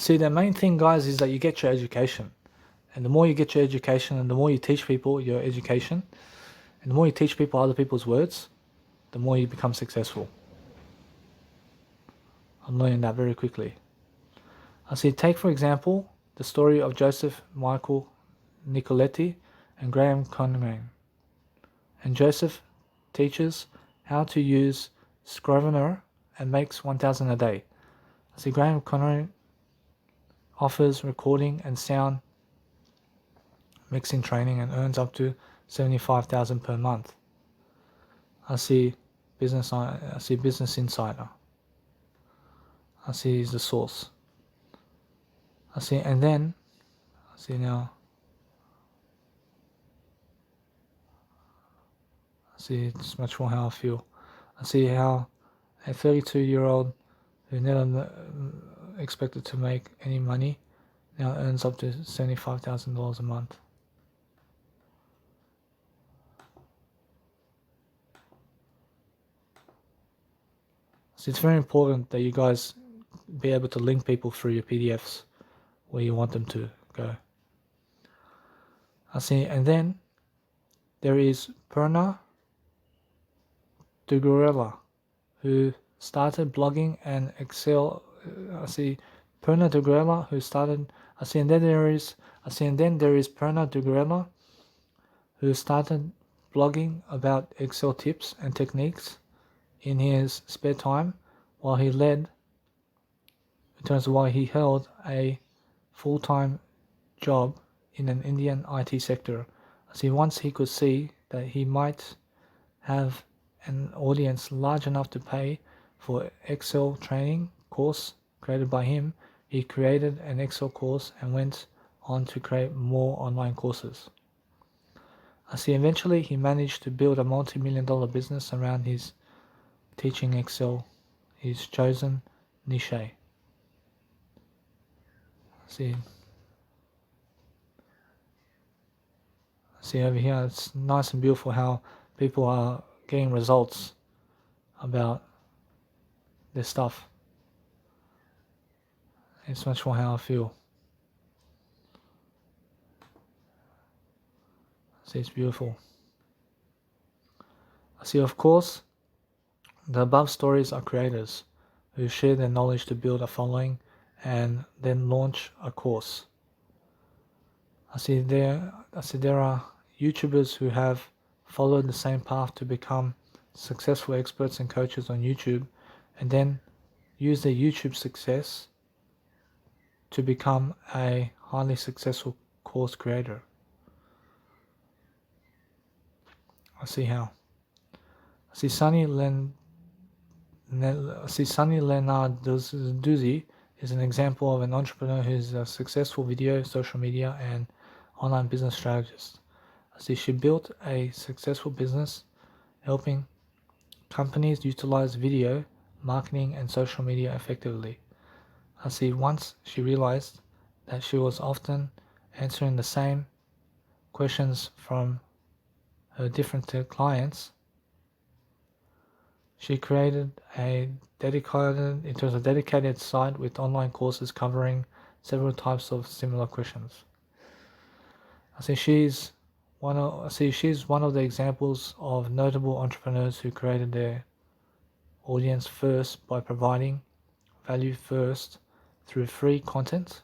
See, the main thing, guys, is that you get your education. And the more you get your education and the more you teach people your education, and the more you teach people other people's words, the more you become successful. I'm learning that very quickly. I see, take for example the story of Joseph Michael Nicoletti and Graham Conman. And Joseph teaches how to use Scrivener and makes 1,000 a day. I see Graham Conman offers recording and sound mixing training and earns up to 75,000 per month. I see Business Insider. I see is the source. I see, and then I see now. I see it's much more how I feel. I see how a 32-year-old who never expected to make any money now earns up to $75,000 a month. So it's very important that you guys be able to link people through your PDFs where you want them to go. I see, and then there is Perna Dugurella, who started blogging and Excel. I see Perna Dugurella, who started. I see, and then there is Perna Dugurella, who started blogging about Excel tips and techniques in his spare time while he held a full-time job in an Indian IT sector. See, once he could see that he might have an audience large enough to pay for Excel training course created by him, he created an Excel course and went on to create more online courses. I see eventually he managed to build a multi-million-dollar business around his teaching Excel, his chosen niche. See over here, it's nice and beautiful how people are getting results about this stuff. It's much more how I feel. See, it's beautiful. I see, of course, the above stories are creators who share their knowledge to build a following and then launch a course. I see there are YouTubers who have followed the same path to become successful experts and coaches on YouTube and then use their YouTube success to become a highly successful course creator. I see how. I see Sunny Lenarduzzi is an example of an entrepreneur who's a successful video, social media, and online business strategist. I see she built a successful business helping companies utilize video, marketing, and social media effectively. I see once she realized that she was often answering the same questions from her different clients, she created a dedicated site with online courses covering several types of similar questions. I see she's one of the examples of notable entrepreneurs who created their audience first by providing value first through free content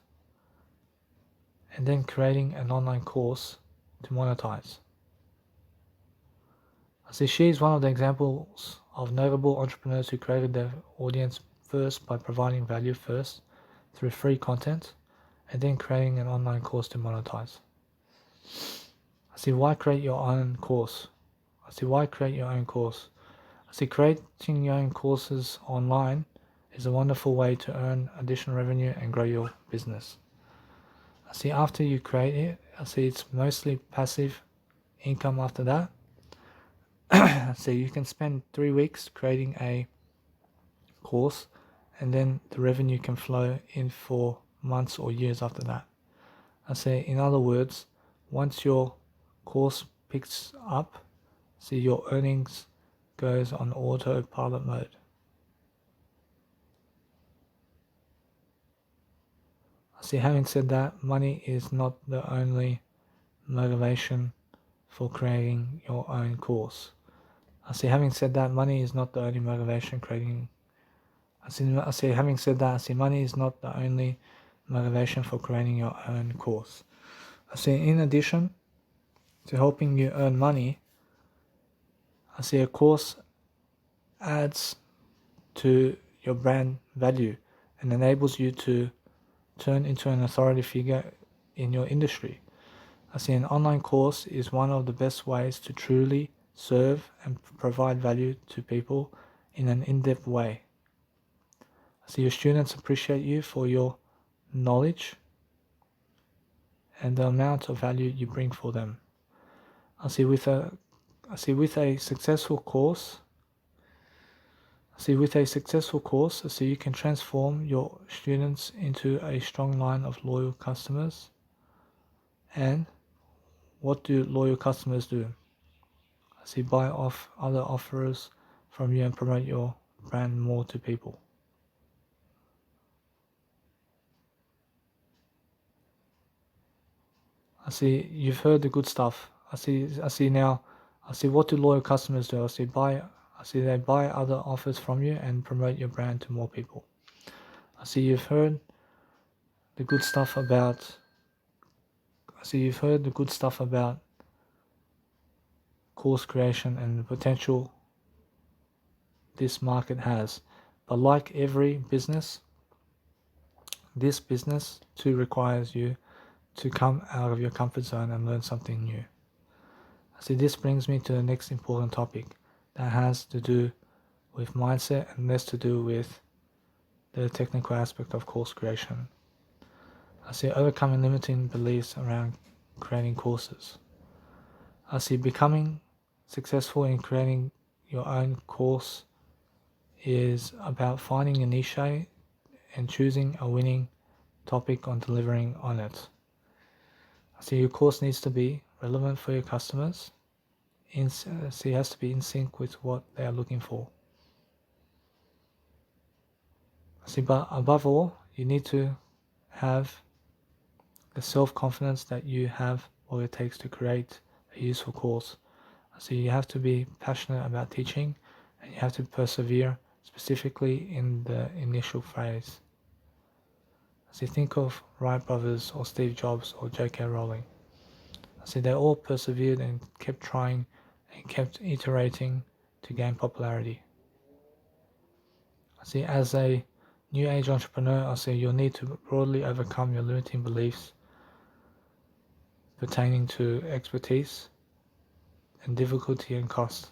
and then creating an online course to monetize. I see she's one of the examples of notable entrepreneurs who created their audience first by providing value first through free content and then creating an online course to monetize. I see why create your own course. I see creating your own courses online is a wonderful way to earn additional revenue and grow your business. I see after you create it, I see it's mostly passive income after that. So you can spend 3 weeks creating a course and then the revenue can flow in for months or years after that. I say, in other words, once your course picks up, see your earnings goes on autopilot mode. I see, having said that, money is not the only motivation for creating your own course. I see, having said that, money is not the only motivation creating. Having said that, I see, money is not the only motivation for creating your own course. I see, in addition to helping you earn money, I see a course adds to your brand value and enables you to turn into an authority figure in your industry. I see an online course is one of the best ways to truly serve and provide value to people in an in-depth way. I see your students appreciate you for your knowledge and the amount of value you bring for them. I see with a successful course, you can transform your students into a strong line of loyal customers. And what do loyal customers do? I see, buy off other offers from you and promote your brand more to people. I see you've heard the good stuff. I see what do loyal customers do? I see they buy other offers from you and promote your brand to more people. I see you've heard the good stuff about course creation and the potential this market has. But like every business, this business too requires you to come out of your comfort zone and learn something new. See, this brings me to the next important topic that has to do with mindset and less to do with the technical aspect of course creation. I see overcoming limiting beliefs around creating courses. I see becoming successful in creating your own course is about finding a niche and choosing a winning topic on delivering on it. I see your course needs to be relevant for your customers. It has to be in sync with what they are looking for. See, but above all, you need to have the self-confidence that you have what it takes to create a useful course. So you have to be passionate about teaching and you have to persevere specifically in the initial phase. So think of Wright brothers or Steve Jobs or J.K. Rowling. So they all persevered and kept trying and kept iterating to gain popularity. See, as a new age entrepreneur, I say you'll need to broadly overcome your limiting beliefs pertaining to expertise and difficulty and cost.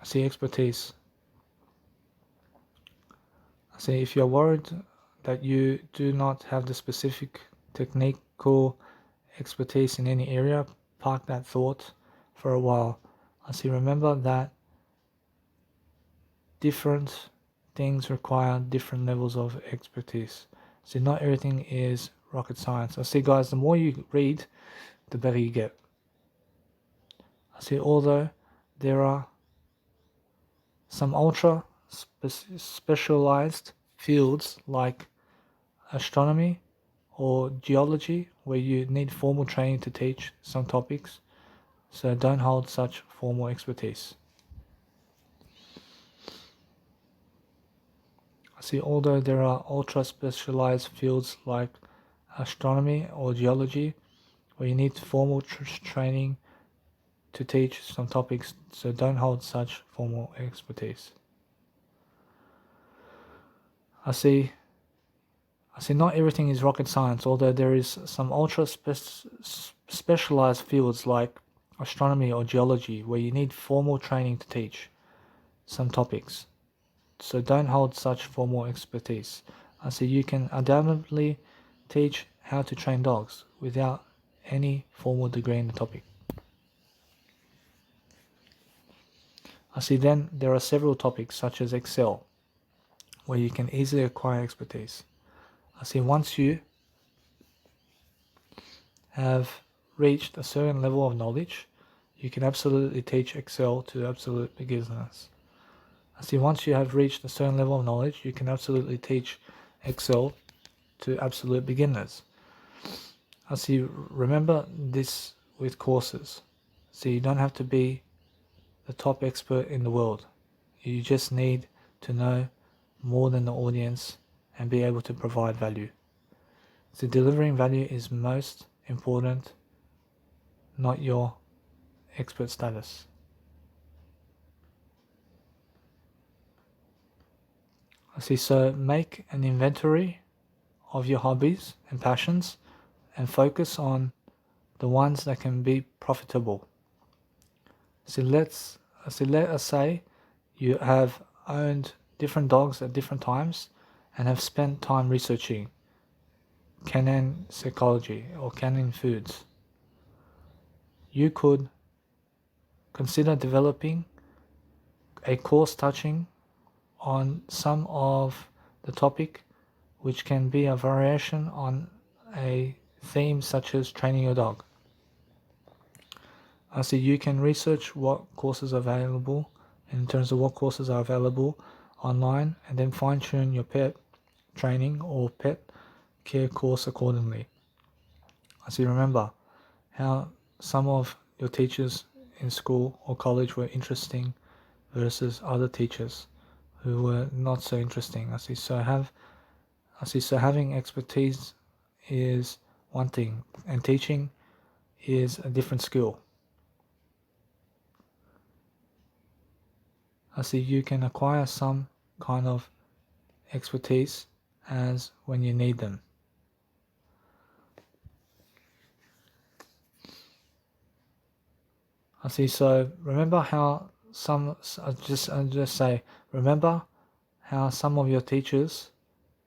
I see expertise. I say if you're worried that you do not have the specific technical expertise in any area, park that thought for a while. I see, remember that different things require different levels of expertise. See, not everything is rocket science. I see, guys, the more you read, the better you get. I see, although there are some ultra specialized fields like astronomy or geology where you need formal training to teach some topics, so don't hold such formal expertise. See, although there are ultra specialized fields like astronomy or geology where you need formal training to teach some topics, so don't hold such formal expertise. I see not everything is rocket science, although there is some ultra specialized fields like astronomy or geology where you need formal training to teach some topics, so don't hold such formal expertise. I see you can undoubtedly teach how to train dogs without any formal degree in the topic. I see then there are several topics such as Excel where you can easily acquire expertise. I see once you have reached a certain level of knowledge, you can absolutely teach Excel to absolute beginners. I see once you have reached a certain level of knowledge, you can absolutely teach Excel to absolute beginners. I see, remember this with courses. So you don't have to be the top expert in the world. You just need to know more than the audience and be able to provide value. So delivering value is most important, not your expert status. I see, so make an inventory of your hobbies and passions and focus on the ones that can be profitable. So let us say you have owned different dogs at different times and have spent time researching canine psychology or canine foods. You could consider developing a course touching on some of the topic, which can be a variation on a theme such as training your dog. So you can research what courses are available in terms of what courses are available online, and then fine-tune your pet training or pet care course accordingly. So remember how some of your teachers in school or college were interesting versus other teachers who were not so interesting. So having expertise is one thing, and teaching is a different skill. You can acquire some kind of expertise as when you need them. So remember how remember how some of your teachers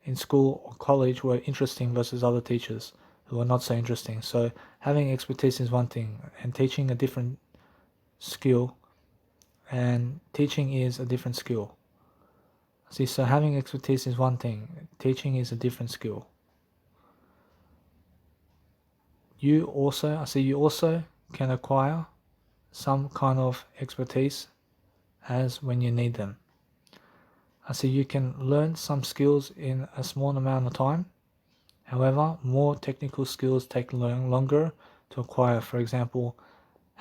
in school or college were interesting versus other teachers who are not so interesting. So having expertise is one thing, and teaching a different skill, and teaching is a different skill. So having expertise is one thing, teaching is a different skill. You also can acquire some kind of expertise as when you need them. You can learn some skills in a small amount of time. However, more technical skills take longer to acquire, for example,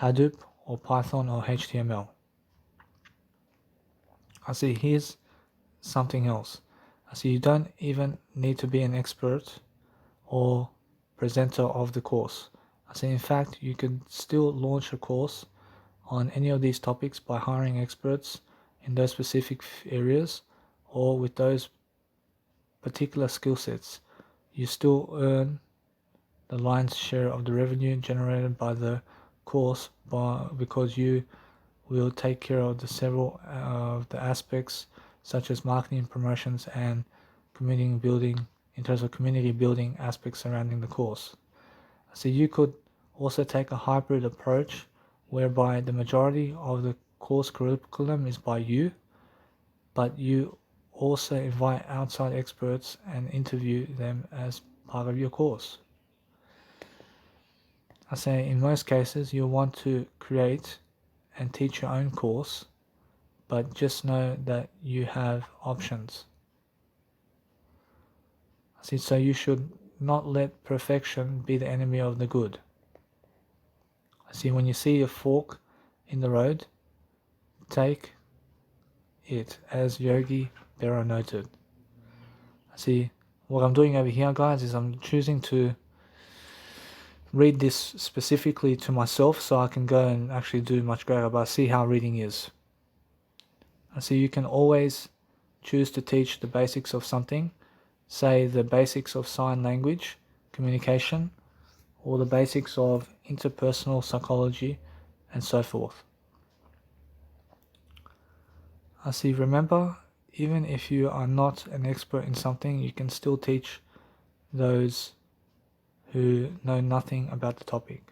Hadoop or Python or HTML. Here's something else. You don't even need to be an expert or presenter of the course. In fact, you could still launch a course on any of these topics by hiring experts in those specific areas or with those particular skill sets. You still earn the lion's share of the revenue generated by the course because you will take care of the several of the aspects such as marketing, promotions, and community building in terms of community building aspects surrounding the course. You could also take a hybrid approach whereby the majority of the course curriculum is by you, but you also invite outside experts and interview them as part of your course. In most cases you'll want to create and teach your own course, but just know that you have options. So you should not let perfection be the enemy of the good. When you see a fork in the road, take it, as Yogi Berra noted. What I'm doing over here, guys, is I'm choosing to read this specifically to myself so I can go and actually do much greater, but see how reading is. You can always choose to teach the basics of something, say the basics of sign language communication, or the basics of interpersonal psychology, and so forth. Remember, even if you are not an expert in something, you can still teach those who know nothing about the topic.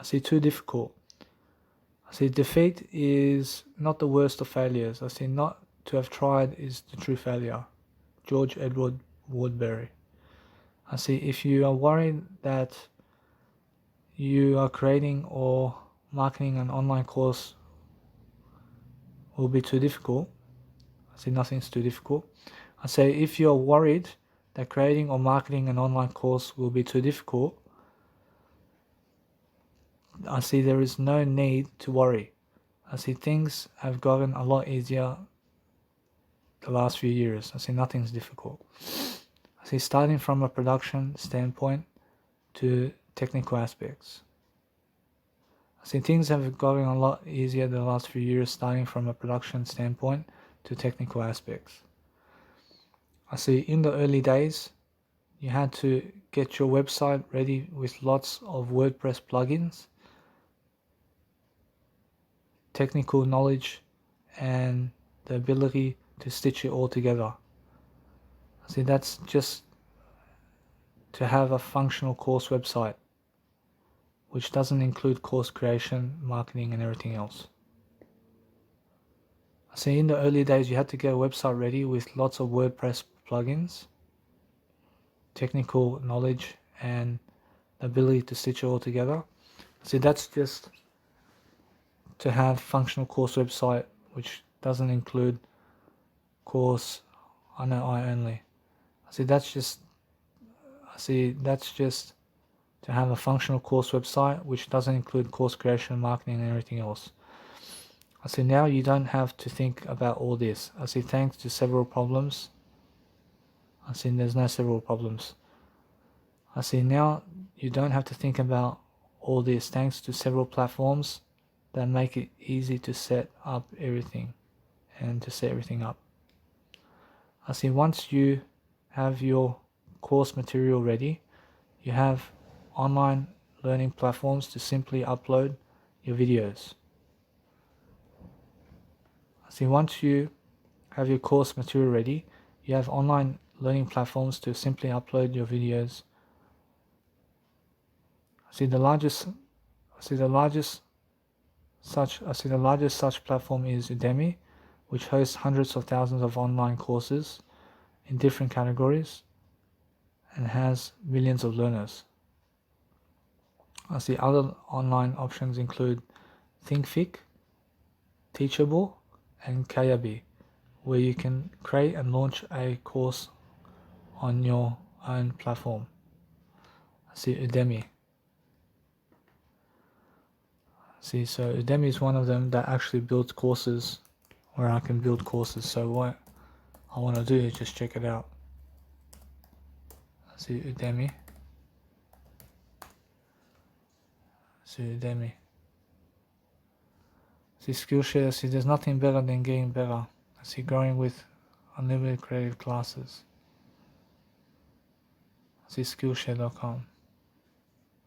Too difficult. Defeat is not the worst of failures. Not to have tried is the true failure. George Edward Woodbury. If you are worried that you are creating or marketing an online course will be too difficult. I see nothing's too difficult. I say if you're worried that creating or marketing an online course will be too difficult, I see there is no need to worry. I see things have gotten a lot easier the last few years. I see nothing's difficult. I see starting from a production standpoint to technical aspects. I see things have gotten a lot easier the last few years, starting from a production standpoint to technical aspects. I see in the early days, you had to get your website ready with lots of WordPress plugins, technical knowledge, and the ability to stitch it all together. I see that's just to have a functional course website, which doesn't include course creation, marketing, and everything else. I see in the early days you had to get a website ready with lots of WordPress plugins, technical knowledge, and the ability to stitch it all together. See, that's just to have functional course website, which doesn't include course under I only. That's just to have a functional course website, which doesn't include course creation, marketing, and everything else. I see now you don't have to think about all this. I see thanks to several problems. I see there's no several problems. I see now you don't have to think about all this thanks to several platforms that make it easy to set up everything and to set everything up. I see once you have your course material ready, you have online learning platforms to simply upload your videos. I see once you have your course material ready, you have online learning platforms to simply upload your videos. I see the largest such platform is Udemy, which hosts hundreds of thousands of online courses in different categories and has millions of learners. I see other online options include Thinkific, Teachable, and Kajabi, where you can create and launch a course on your own platform. I see Udemy. So Udemy is one of them that actually builds courses where I can build courses. So what I want to do is just check it out. I see Udemy. See Skillshare. See, there's nothing better than getting better. I see growing with unlimited creative classes. I see Skillshare.com.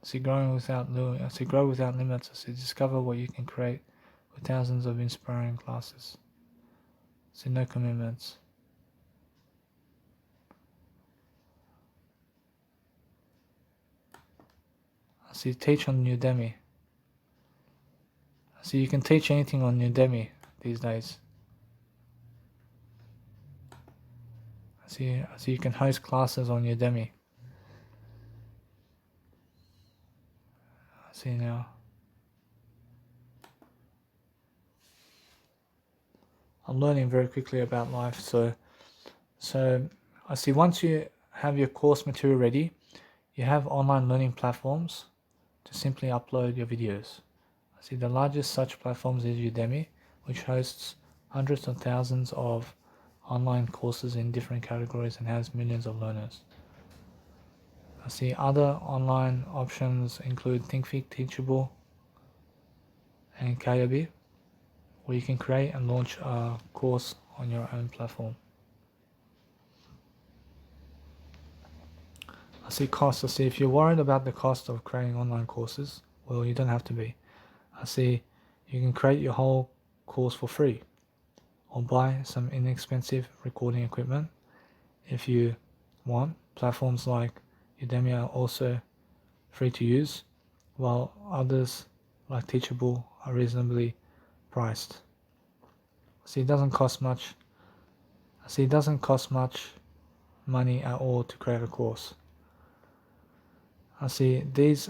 I see grow without limits. I see discover what you can create with thousands of inspiring classes. I see no commitments. I see teach on Udemy. I see you can teach anything on Udemy these days. I see you can host classes on Udemy. I see now. I'm learning very quickly about life, so I see once you have your course material ready, you have online learning platforms to simply upload your videos. I see the largest such platforms is Udemy, which hosts hundreds of thousands of online courses in different categories and has millions of learners. I see other online options include Thinkific, Teachable, and Kajabi, where you can create and launch a course on your own platform. I see costs. I see if you're worried about the cost of creating online courses, well, you don't have to be. I see you can create your whole course for free or buy some inexpensive recording equipment if you want. Platforms like Udemy are also free to use, while others like Teachable are reasonably priced. See, it doesn't cost much. See, it doesn't cost much money at all to create a course. I see these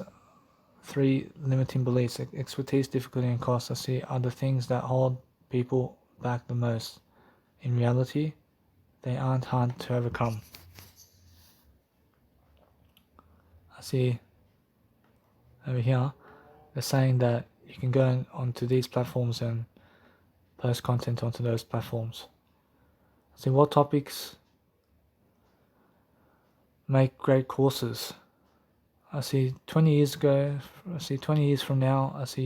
three limiting beliefs: expertise, difficulty, and cost. I see are the things that hold people back the most. In reality, they aren't hard to overcome. I see over here, they're saying that you can go onto these platforms and post content onto those platforms. I see what topics make great courses. I see 20 years ago, I see 20 years from now, I see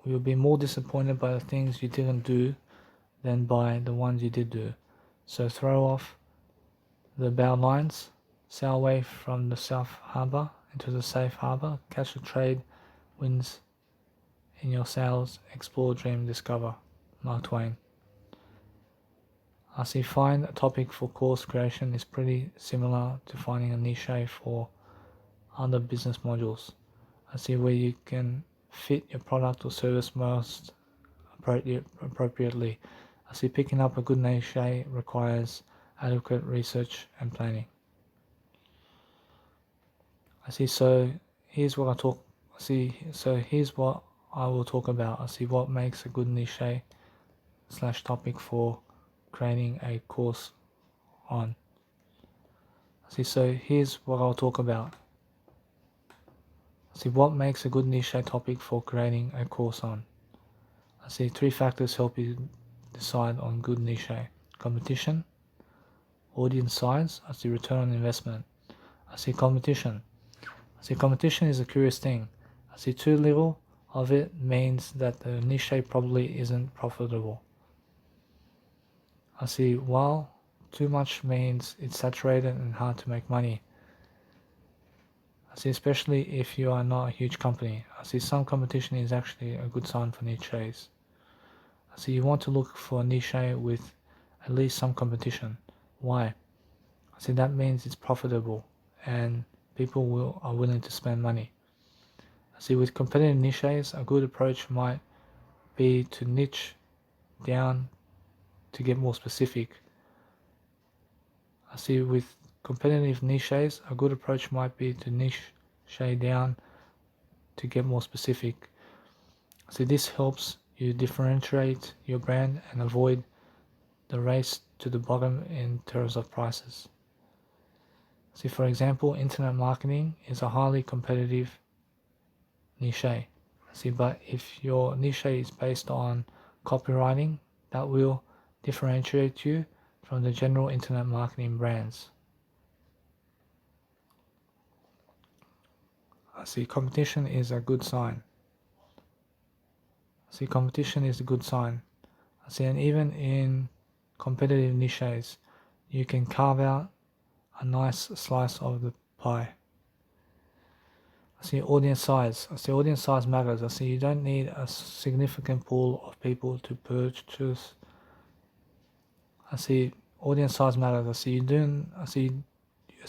you'll be more disappointed by the things you didn't do than by the ones you did do. So throw off the bow lines, sail away from the South Harbour into the safe harbour, catch the trade winds in your sails, explore, dream, discover. Mark Twain. I see find a topic for course creation is pretty similar to finding a niche for other business modules. I see where you can fit your product or service most appropriately. I see picking up a good niche requires adequate research and planning. I see, so here's what here's what I will talk about. I see what makes a good niche / topic for creating a course on. I see, so here's what I'll talk about. I see what makes a good niche topic for creating a course on. I see 3 factors help you decide on good niche. Competition, audience size, I see return on investment. I see competition. I see competition is a curious thing. I see too little of it means that the niche probably isn't profitable. I see while too much means it's saturated and hard to make money. I see especially if you are not a huge company. I see some competition is actually a good sign for niches. I see you want to look for a niche with at least some competition. Why? I see that means it's profitable and people are willing to spend money. I see with competitive niches, a good approach might be to niche down to get more specific. I see with competitive niches, a good approach might be to niche down to get more specific. So this helps you differentiate your brand and avoid the race to the bottom in terms of prices. See, for example, internet marketing is a highly competitive niche. See, but if your niche is based on copywriting, that will differentiate you from the general internet marketing brands. I see competition is a good sign. I see competition is a good sign. I see, and even in competitive niches, you can carve out a nice slice of the pie. I see audience size. I see audience size matters. I see you don't need a significant pool of people to purchase. I see audience size matters. I see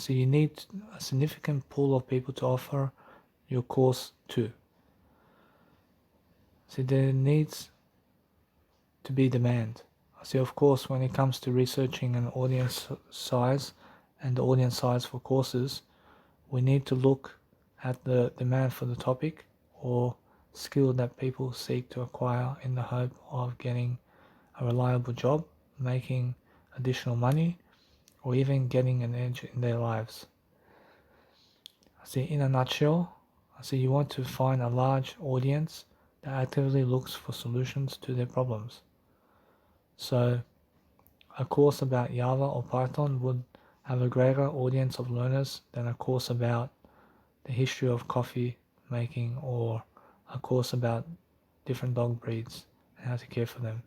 you need a significant pool of people to offer your course to. See, there needs to be demand. I see, of course, when it comes to researching an audience size and the audience size for courses, we need to look at the demand for the topic or skill that people seek to acquire in the hope of getting a reliable job, making additional money, or even getting an edge in their lives. I see, in a nutshell, I see you want to find a large audience that actively looks for solutions to their problems. So a course about Java or Python would have a greater audience of learners than a course about the history of coffee making or a course about different dog breeds and how to care for them.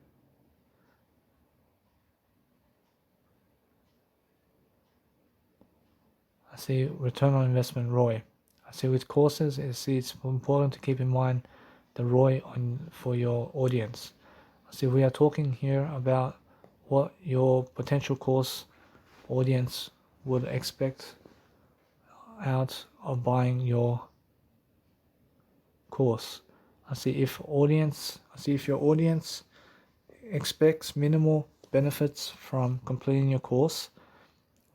I see return on investment ROI. I see with courses, it's important to keep in mind the ROI for your audience. I see we are talking here about what your potential course audience would expect out of buying your course. I see if your audience expects minimal benefits from completing your course,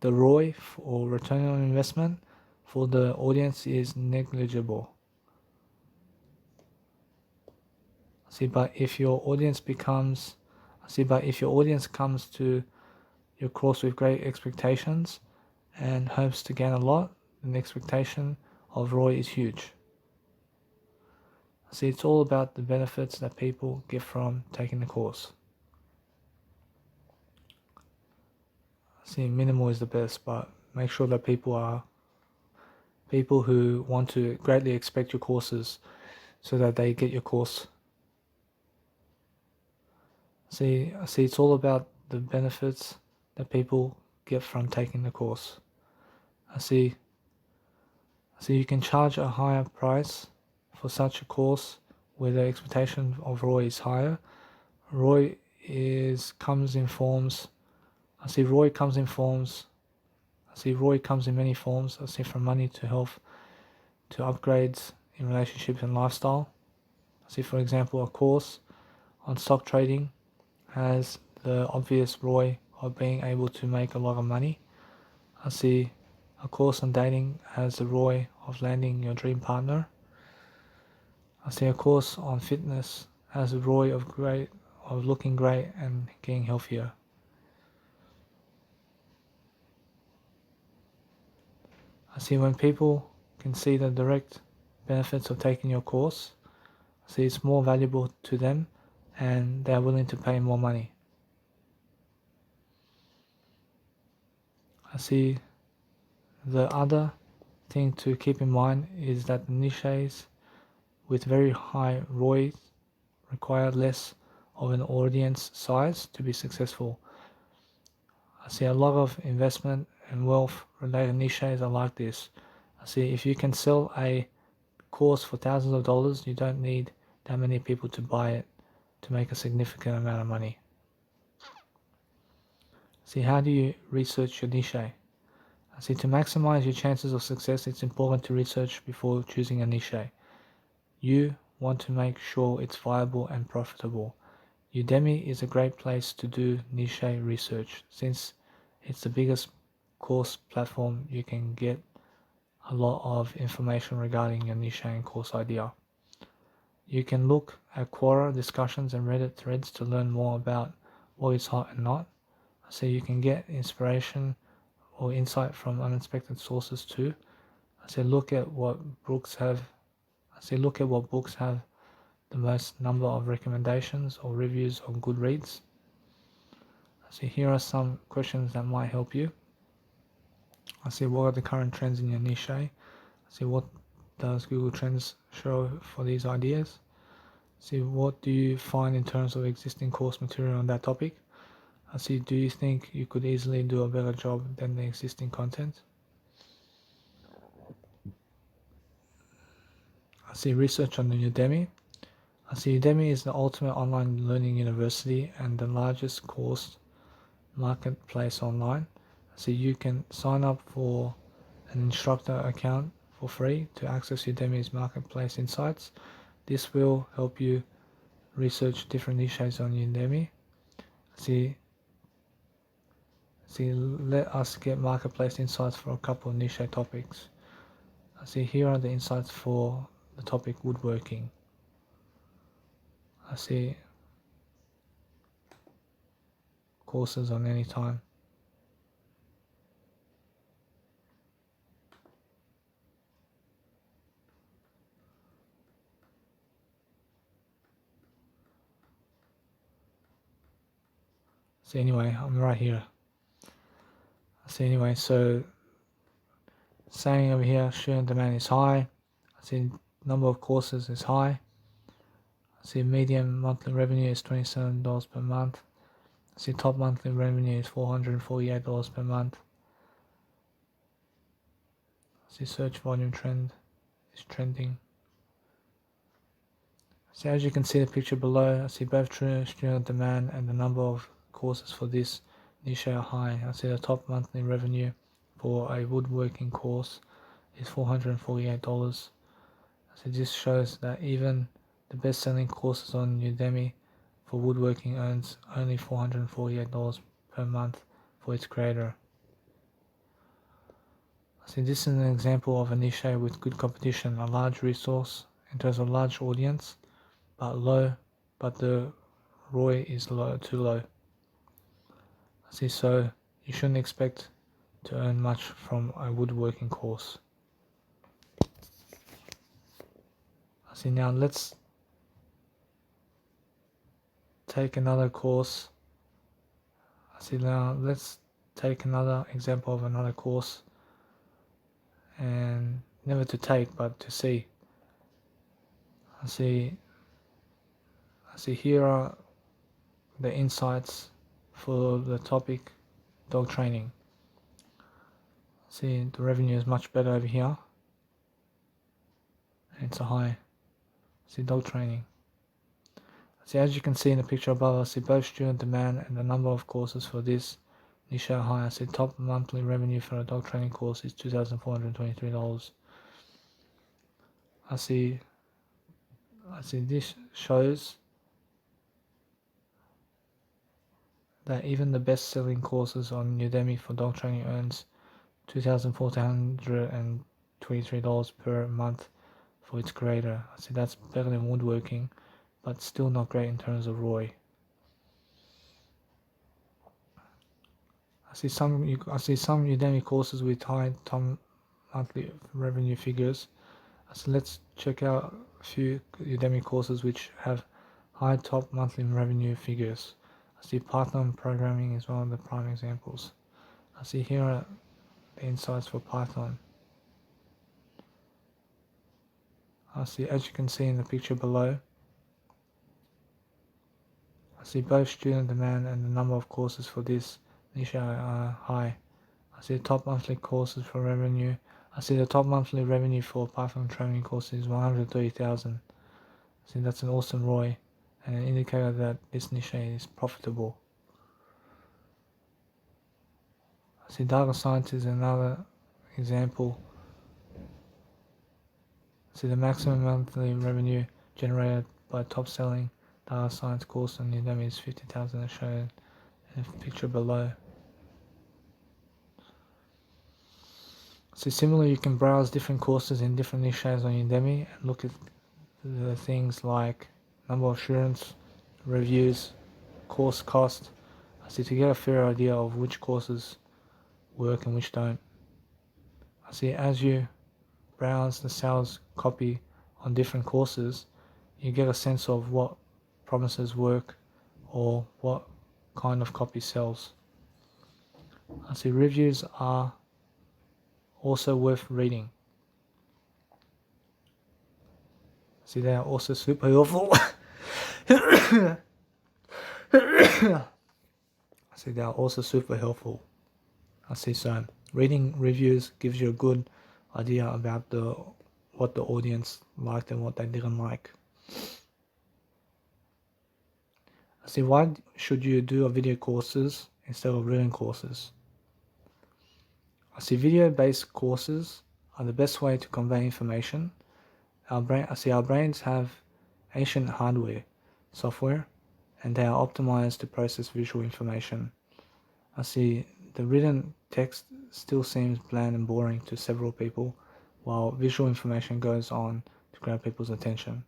the ROI or return on investment for the audience is negligible. See, but if your audience becomes See, but if your audience comes to your course with great expectations and hopes to gain a lot, then the expectation of ROI is huge. See, it's all about the benefits that people get from taking the course. See, minimal is the best, but make sure that people who want to greatly expect your courses so that they get your course. See, it's all about the benefits that people get from taking the course. See, you can charge a higher price for such a course where the expectation of ROI is higher. ROI comes in forms. ROI comes in many forms. From money to health to upgrades in relationships and lifestyle. For example, a course on stock trading has the obvious ROI of being able to make a lot of money. A course on dating has the ROI of landing your dream partner. A course on fitness has the ROI of looking great and getting healthier. When people can see the direct benefits of taking your course, it's more valuable to them and they are willing to pay more money. The other thing to keep in mind is that the niches with very high ROI require less of an audience size to be successful. A lot of investment and wealth related niches are like this. If you can sell a course for thousands of dollars, you don't need that many people to buy it to make a significant amount of money. How do you research your niche? To maximize your chances of success, it's important to research before choosing a niche. You want to make sure it's viable and profitable. Udemy is a great place to do niche research since it's the biggest course platform. You can get a lot of information regarding your niche and course idea. You can look at Quora discussions and Reddit threads to learn more about what is hot and not. You can get inspiration or insight from unexpected sources too. Look at what books have the most number of recommendations or reviews on Goodreads. Here are some questions that might help you. What are the current trends in your niche? What does Google Trends show for these ideas? What do you find in terms of existing course material on that topic? Do you think you could easily do a better job than the existing content? Research on Udemy. Udemy is the ultimate online learning university and the largest course marketplace online. You can sign up for an instructor account for free to access Udemy's marketplace insights. This will help you research different niches on Udemy. Let us get marketplace insights for a couple of niche topics. Here are the insights for the topic woodworking. Courses on any time. Anyway, I'm right here. So saying over here, student demand is high. Number of courses is high. Median monthly revenue is $27 per month. Top monthly revenue is $448 per month. Search volume trend is trending. As you can see the picture below, both student demand and the number of courses for this niche are high. The top monthly revenue for a woodworking course is $448. This shows that even the best-selling courses on Udemy for woodworking earns only $448 per month for its creator. This is an example of a niche with good competition, a large resource in terms of large audience, but the ROI is too low. See, so you shouldn't expect to earn much from a woodworking course. See, now let's take another course. See, now let's take another example of another course, and never to take but to see. I see here are the insights for the topic dog training. See, the revenue is much better over here. It's a high. See, dog training. See, as you can see in the picture above, I see both student demand and the number of courses for this niche are high. I see top monthly revenue for a dog training course is $2,423. I see this shows that even the best-selling courses on Udemy for dog training earns $2,423 per month for its creator. I see that's better than woodworking, but still not great in terms of ROI. I see some Udemy courses with high top monthly revenue figures. So let's check out a few Udemy courses which have high top monthly revenue figures. I see Python programming is one of the prime examples. I see here are the insights for Python. I see, as you can see in the picture below, I see both student demand and the number of courses for this niche are high. I see the top monthly courses for revenue. I see the top monthly revenue for Python training courses is $130,000. See, that's an awesome ROI and an indicator that this niche is profitable. I see data science is another example. See, the maximum monthly revenue generated by top selling data science course on Udemy is $50,000 as shown in the picture below. So similarly, you can browse different courses in different niches on Udemy and look at the things like number of students, reviews, course cost. I see, to get a fair idea of which courses work and which don't. I see, as you browse the sales copy on different courses, you get a sense of what promises work or what kind of copy sells. I see reviews are also worth reading. See, they are also super helpful. See, they are also super helpful. I see, so reading reviews gives you a good idea about what the audience liked and what they didn't like. I see, why should you do a video courses instead of written courses? I see video-based courses are the best way to convey information. I see our brains have ancient hardware, software, and they are optimized to process visual information. I see the written text still seems bland and boring to several people, while visual information goes on to grab people's attention.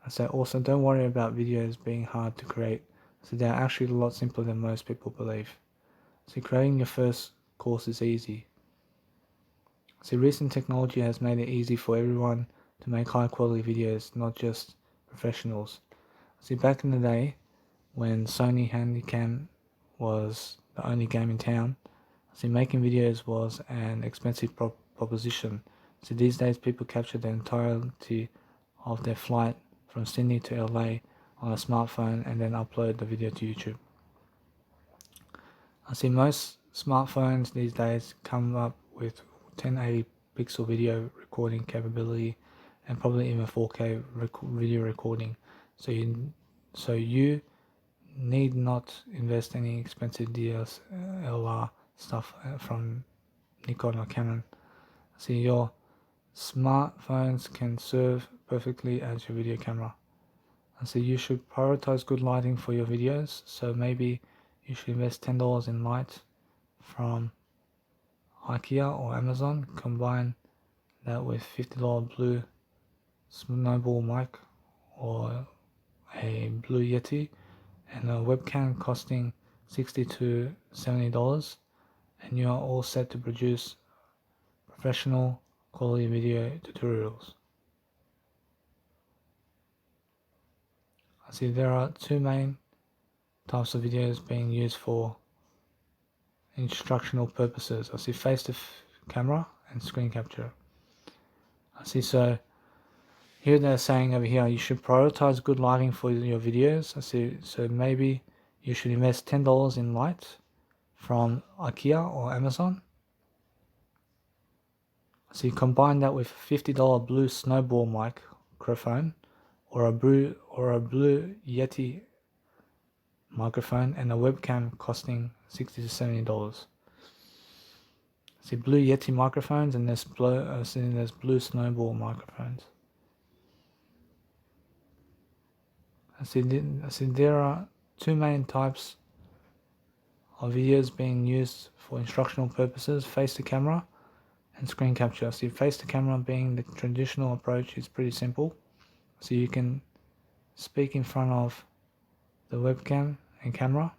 I say also, don't worry about videos being hard to create. So they're actually a lot simpler than most people believe. See, creating your first course is easy. See, recent technology has made it easy for everyone to make high quality videos, not just professionals. See, back in the day, when Sony Handycam was the only game in town, see, making videos was an expensive proposition. So these days people capture the entirety of their flight from Sydney to LA on a smartphone and then upload the video to YouTube. I see most smartphones these days come up with 1080 pixel video recording capability and probably even 4K video recording. So you need not invest any expensive DSLR stuff from Nikon or Canon. See, your smartphones can serve perfectly as your video camera. And so you should prioritize good lighting for your videos. So maybe you should invest $10 in light from IKEA or Amazon. Combine that with $50 Blue Snowball mic or a Blue Yeti and a webcam costing $60 to $70, and you are all set to produce professional quality video tutorials. I see there are two main types of videos being used for instructional purposes. I see face-to-camera and screen capture. I see, so here they're saying over here you should prioritize good lighting for your videos. I see, so maybe you should invest $10 in light from IKEA or Amazon. So you combine that with $50 Blue Snowball microphone or a Blue Yeti microphone, and a webcam costing $60 to $70. See, Blue Yeti microphones, and there's Blue Snowball microphones. I see there are two main types of videos being used for instructional purposes: face-to-camera and screen capture. See, face-to-camera being the traditional approach is pretty simple. So you can speak in front of the webcam and camera.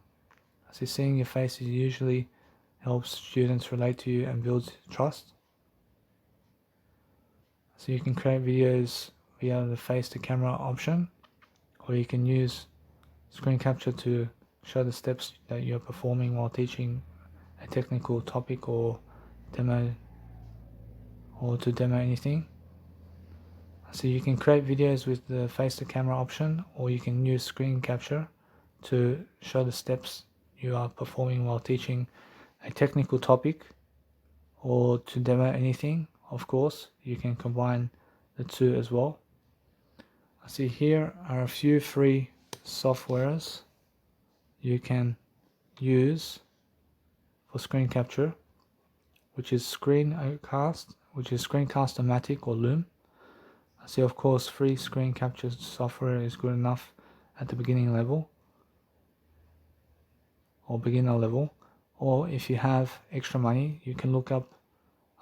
So seeing your face usually helps students relate to you and builds trust. So you can create videos via the face-to-camera option, or you can use screen capture to show the steps that you're performing while teaching a technical topic or demo, or to demo anything. So you can create videos with the face-to-camera option, or you can use screen capture to show the steps you are performing while teaching a technical topic or to demo anything. Of course, you can combine the two as well. I see here are a few free softwares you can use for screen capture, which is Screencast-O-Matic or Loom. I see, of course, free screen capture software is good enough at the beginning level or beginner level, or if you have extra money, you can look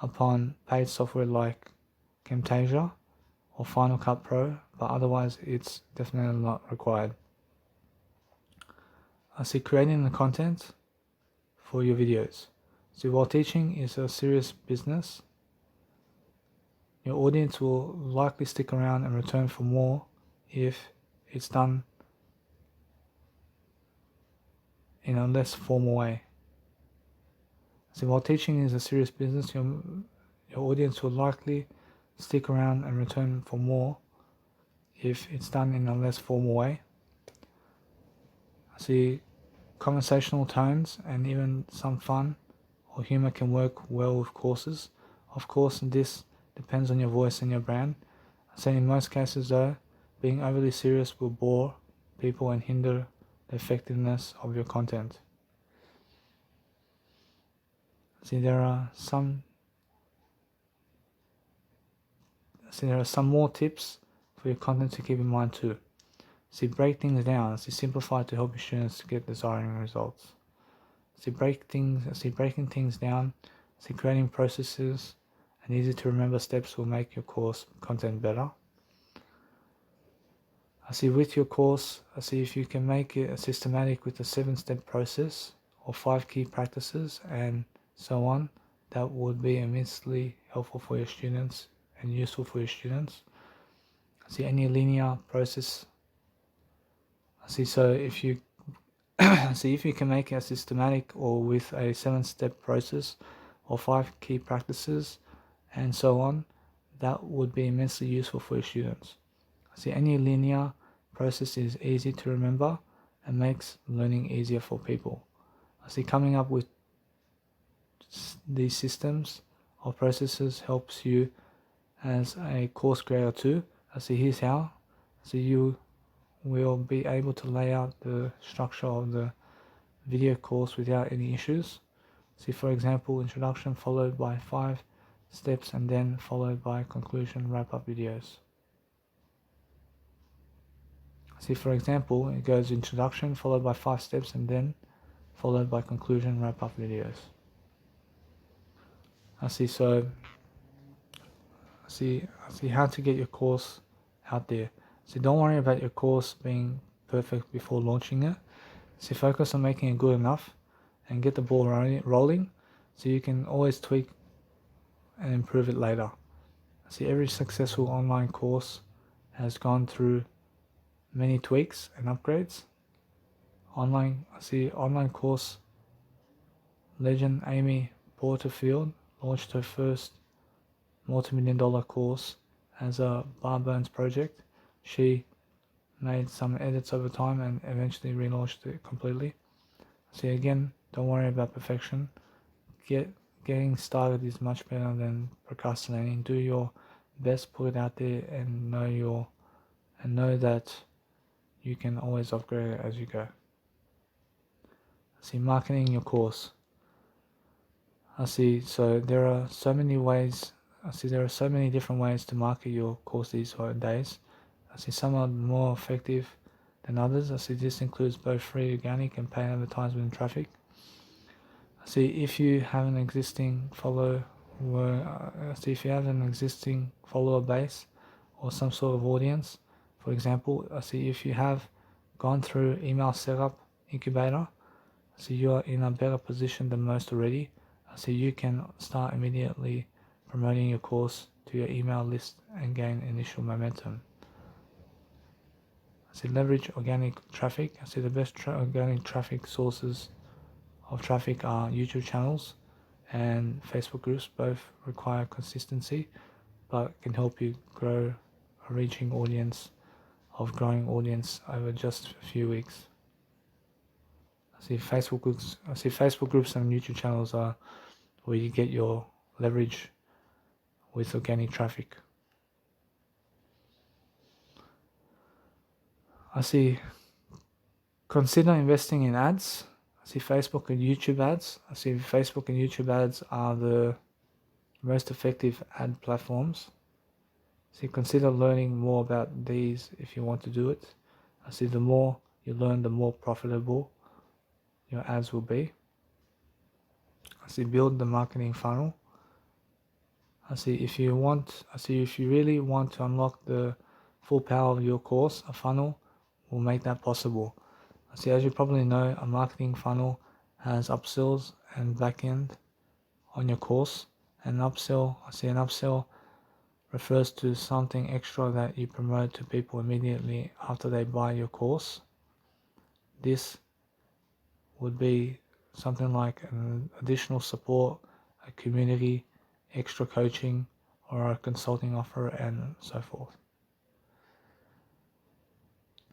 upon paid software like Camtasia or Final Cut Pro, but otherwise it's definitely not required. I see creating the content for your videos. So while teaching is a serious business, your audience will likely stick around and return for more if it's done in a less formal way. So while teaching is a serious business, your audience will likely stick around and return for more if it's done in a less formal way. I see conversational tones and even some fun or humor can work well with courses. Of course, this depends on your voice and your brand. I say in most cases though, being overly serious will bore people and hinder the effectiveness of your content. See, there are some more tips for your content to keep in mind too. See, break things down. See, simplify to help your students to get desiring results. See, breaking things down. See, creating processes and easy to remember steps will make your course content better. I see with your course, I see if you can make it systematic with a 7-step process or 5 key practices and so on, that would be immensely helpful for your students and useful for your students. I see any linear process. I see, so if you see if you can make it systematic or with a 7-step process or 5 key practices and so on, that would be immensely useful for your students. See, any linear process is easy to remember and makes learning easier for people. I see coming up with these systems or processes helps you as a course creator too. I see here's how. So you will be able to lay out the structure of the video course without any issues. See, for example, introduction followed by 5 steps and then followed by conclusion wrap-up videos. See, for example, it goes introduction followed by 5 steps and then followed by conclusion wrap-up videos. I see how to get your course out there. So don't worry about your course being perfect before launching it. So focus on making it good enough and get the ball rolling so you can always tweak and improve it later. See, every successful online course has gone through many tweaks and upgrades. Online course legend Amy Porterfield launched her first multi-million-dollar course as a bare-bones project. She made some edits over time and eventually relaunched it completely. See, again, don't worry about perfection. Getting started is much better than procrastinating. Do your best, put it out there, and know that you can always upgrade it as you go. See, marketing your course. So there are so many different ways to market your course these days. Some are more effective than others. This includes both free organic and paid advertisement traffic. If you have an existing follower base or some sort of audience, for example, if you have gone through email setup incubator, you are in a better position than most already. You can start immediately promoting your course to your email list and gain initial momentum. Leverage organic traffic. The best organic traffic sources of traffic are YouTube channels and Facebook groups. Both require consistency but can help you grow a growing audience over just a few weeks. Facebook groups and YouTube channels are where you get your leverage with organic traffic. Consider investing in ads. Facebook and YouTube ads. Facebook and YouTube ads are the most effective ad platforms. Consider learning more about these if you want to do it. The more you learn, the more profitable your ads will be. Build the marketing funnel. If you really want to unlock the full power of your course, a funnel will make that possible. As you probably know, a marketing funnel has upsells and backend on your course. An upsell refers to something extra that you promote to people immediately after they buy your course. This would be something like an additional support, a community, extra coaching, or a consulting offer, and so forth.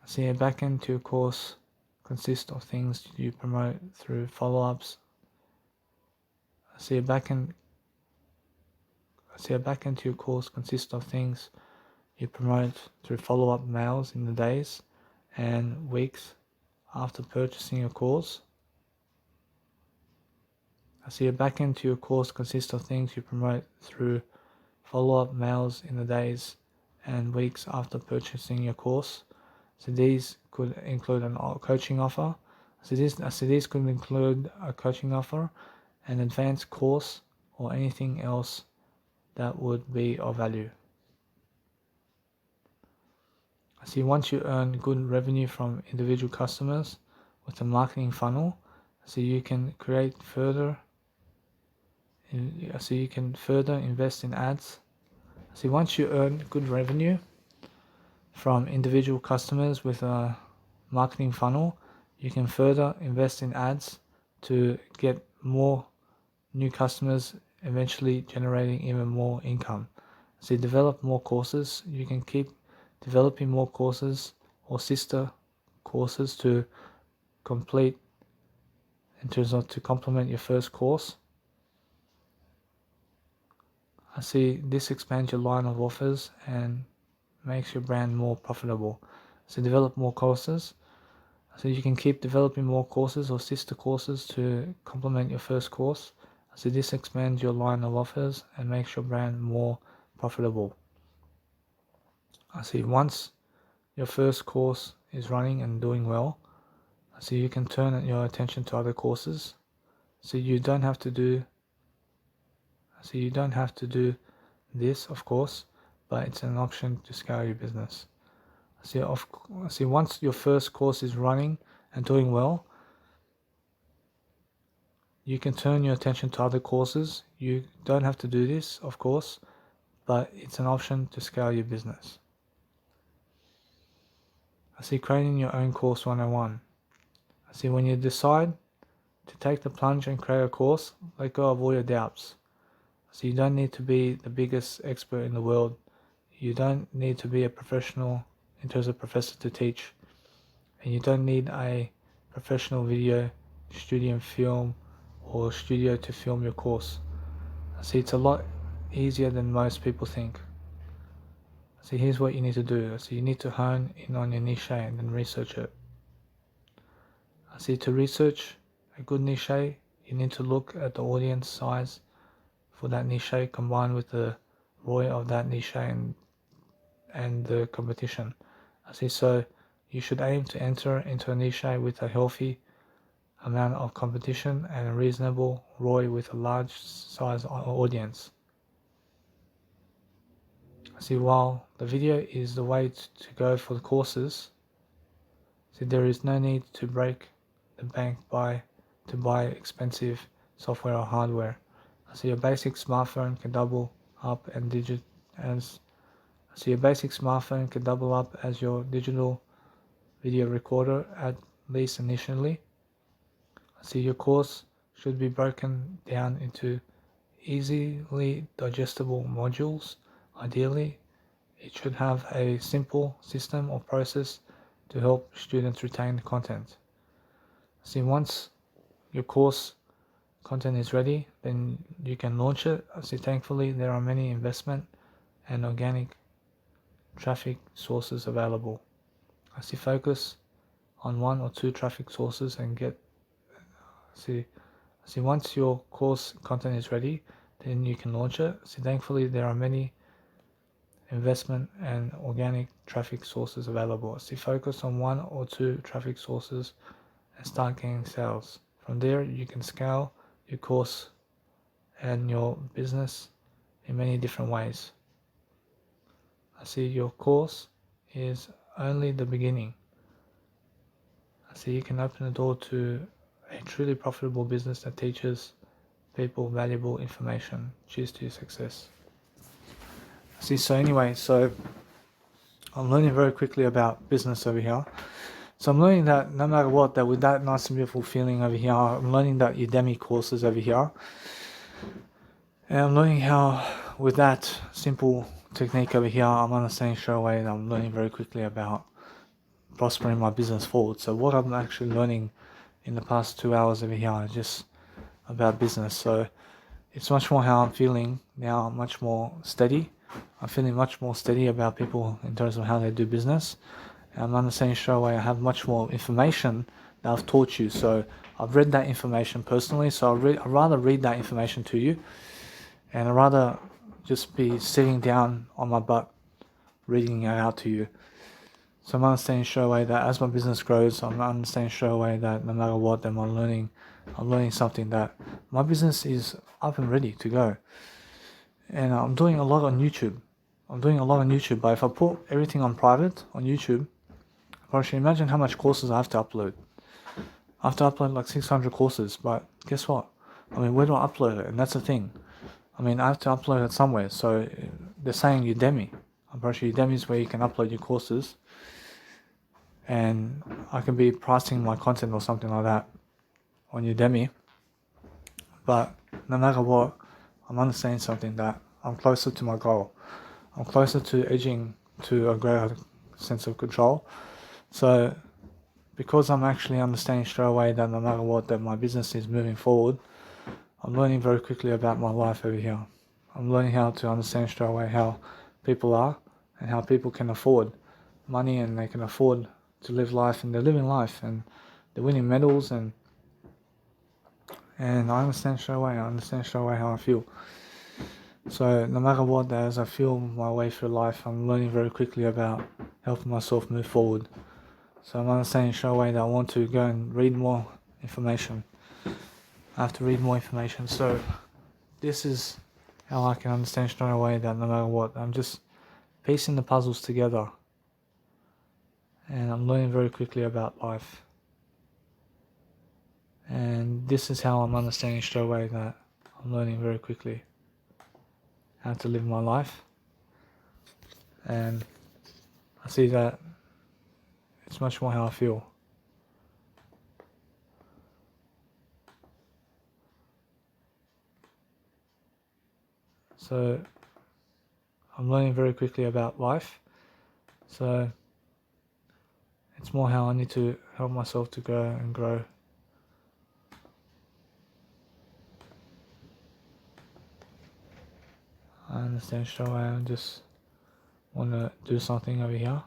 A backend to your course consists of things you promote through follow-ups. A backend to your course consists of things you promote through follow-up mails in the days and weeks after purchasing your course. A backend to your course consists of things you promote through follow-up mails in the days and weeks after purchasing your course. These could include a coaching offer. These could include a coaching offer, an advanced course, or anything else that would be of value. Once you earn good revenue from individual customers with a marketing funnel, you can further invest in ads. Once you earn good revenue from individual customers with a marketing funnel, you can further invest in ads to get more new customers, eventually generating even more income. Develop more courses. You can keep developing more courses or sister courses to complement your first course. This expands your line of offers and makes your brand more profitable. Develop more courses. You can keep developing more courses or sister courses to complement your first course. This expands your line of offers and makes your brand more profitable. Once your first course is running and doing well, you can turn your attention to other courses. You don't have to do this, of course, but it's an option to scale your business. Once your first course is running and doing well, You can turn your attention to other courses. You don't have to do this, of course, but it's an option to scale your business. I see creating your own course 101. I see when you decide to take the plunge and create a course, let go of all your doubts. So you don't need to be the biggest expert in the world. You don't need to be a professional in terms of professor to teach. And you don't need a professional video studio film or studio to film your course. See, it's a lot easier than most people think. See, here's what you need to do. So you need to hone in on your niche and then research it. I see, to research a good niche, you need to look at the audience size for that niche combined with the ROI of that niche and the competition. I see, so you should aim to enter into a niche with a healthy amount of competition and a reasonable ROI with a large size audience. I see, while the video is the way to go for the courses, see, there is no need to break the bank to buy expensive software or hardware. So your basic smartphone can double up as your digital video recorder, at least initially. So your course should be broken down into easily digestible modules. Ideally, it should have a simple system or process to help students retain the content. See, once your course content is ready, then you can launch it. See, thankfully, there are many investment and organic traffic sources available. I see, focus on 1 or 2 traffic sources and once your course content is ready, then you can launch it. See, thankfully, there are many investment and organic traffic sources available. See, focus on 1 or 2 traffic sources and start gaining sales. From there, you can scale your course and your business in many different ways. I see, your course is only the beginning. I see, you can open the door to a truly profitable business that teaches people valuable information. Cheers to your success. I see, so anyway, I'm learning very quickly about business over here. So I'm learning that no matter what, that with that nice and beautiful feeling over here, I'm learning that Udemy courses over here. And I'm learning how, with that simple technique over here, I'm understanding straight away that I'm learning very quickly about prospering my business forward. So what I'm actually learning in the past 2 hours over here is just about business. So it's much more how I'm feeling now, much more steady. I'm feeling much more steady about people in terms of how they do business. And I'm understanding straight away I have much more information that I've taught you. So I've read that information personally. So I'd rather read that information to you, and I'd rather just be sitting down on my butt reading it out to you. So I'm understanding straight away that as my business grows, I'm understanding straight away that no matter what, then I'm learning something, that my business is up and ready to go. And I'm doing a lot on YouTube. But if I put everything on private on YouTube, actually imagine how much courses I have to upload. I have to upload like 600 courses, but guess what? I mean, where do I upload it? And that's the thing. I mean, I have to upload it somewhere. So they're saying Udemy. I'm pretty sure Udemy is where you can upload your courses. And I can be pricing my content or something like that on Udemy. But no matter what, I'm understanding something, that I'm closer to my goal. I'm closer to edging to a greater sense of control. So because I'm actually understanding straight away that no matter what, that my business is moving forward, I'm learning very quickly about my life over here. I'm learning how to understand straight away how people are and how people can afford money, and they can afford to live life, and they're living life, and they're winning medals, and I understand straight away how I feel. So no matter what, as I feel my way through life, I'm learning very quickly about helping myself move forward. So I'm understanding straight away that I want to go and read more information. I have to read more information. So this is how I can understand straight away that no matter what, I'm just piecing the puzzles together. And I'm learning very quickly about life. And this is how I'm understanding straight away that I'm learning very quickly how to live my life, and I see that it's much more how I feel. So I'm learning very quickly about life, so it's more how I need to help myself to go and grow. I understand straight away. I just want to do something over here.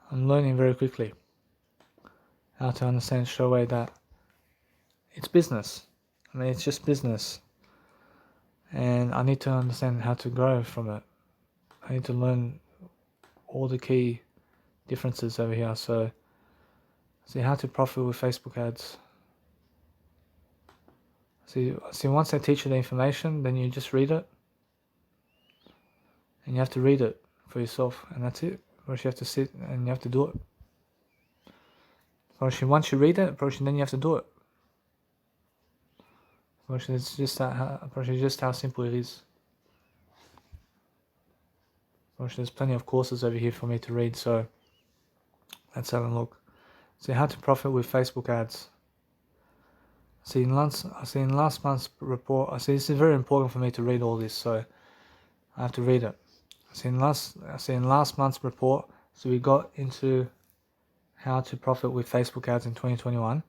I'm learning very quickly how to understand straight away that it's business. I mean, it's just business, and I need to understand how to grow from it. I need to learn all the key differences over here. So, see how to profit with Facebook ads. See, once they teach you the information, then you just read it, and you have to read it for yourself, and that's it. First, you have to sit and you have to do it. First, once you read it, then you have to do it. First, it's just how simple it is. First, there's plenty of courses over here for me to read, so let's have a look. See how to profit with Facebook ads. See in last month's report. I see this is very important for me to read all this, so I have to read it. In last month's report, so we got into how to profit with Facebook ads in 2021.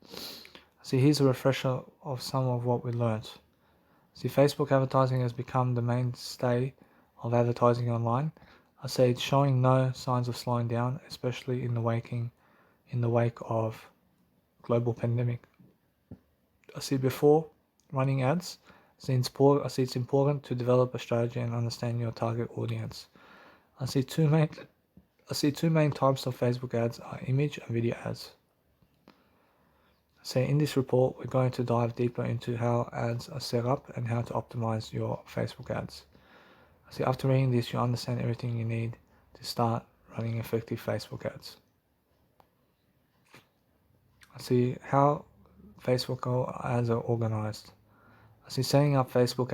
See, here's a refresher of some of what we learned. See, Facebook advertising has become the mainstay of advertising online. I say it's showing no signs of slowing down, especially in the wake of global pandemic. I see before running ads, I see it's important to develop a strategy and understand your target audience. I see two main types of Facebook ads are image and video ads. So in this report, we're going to dive deeper into how ads are set up and how to optimize your Facebook ads. So after reading this, you understand everything you need to start running effective Facebook ads. I see how Facebook ads are organized. I see setting up a Facebook